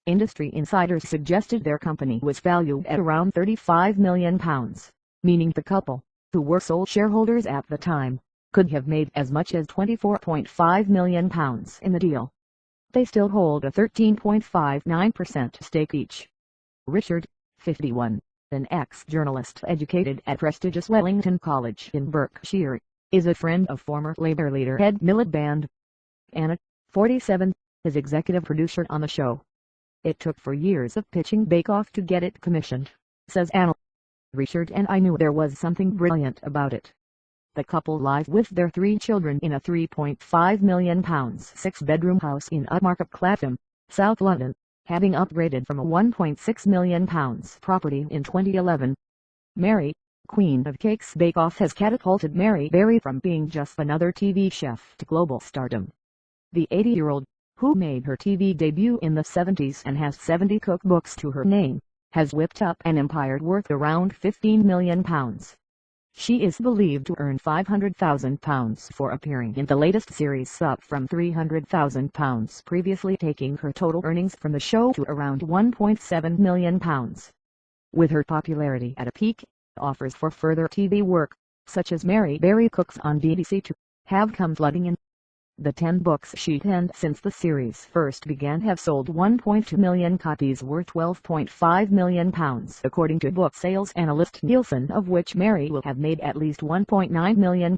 Industry insiders suggested their company was valued at around £35 million, meaning the couple, who were sole shareholders at the time, could have made as much as £24.5 million in the deal. They still hold a 13.59% stake each. Richard, 51, an ex-journalist educated at prestigious Wellington College in Berkshire, is a friend of former Labour leader Ed Miliband. Anna, 47, is executive producer on the show. It took 4 years of pitching Bake Off to get it commissioned, says Anna. Richard and I knew there was something brilliant about it. The couple live with their 3 children in a £3.5 million 6-bedroom house in Upmarket Clapham, South London, having upgraded from a £1.6 million property in 2011. Mary, Queen of Cake's Bake Off has catapulted Mary Berry from being just another TV chef to global stardom. The 80-year-old, who made her TV debut in the 70s and has 70 cookbooks to her name, has whipped up an empire worth around £15 million. She is believed to earn £500,000 for appearing in the latest series, up from £300,000 previously, taking her total earnings from the show to around £1.7 million. With her popularity at a peak, offers for further TV work, such as Mary Berry Cooks on BBC Two, have come flooding in. The 10 books she penned since the series first began have sold 1.2 million copies worth £12.5 million according to book sales analyst Nielsen, of which Mary will have made at least £1.9 million.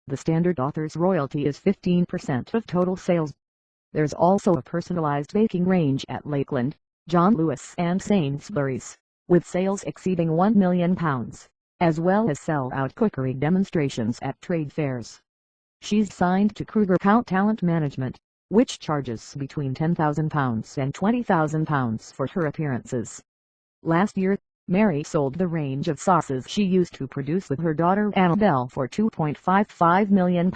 The standard author's royalty is 15% of total sales. There's also a personalized baking range at Lakeland, John Lewis and Sainsbury's, with sales exceeding £1 million, as well as sell-out cookery demonstrations at trade fairs. She's signed to Kruger Count Talent Management, which charges between £10,000 and £20,000 for her appearances. Last year, Mary sold the range of sauces she used to produce with her daughter Annabelle for £2.55 million.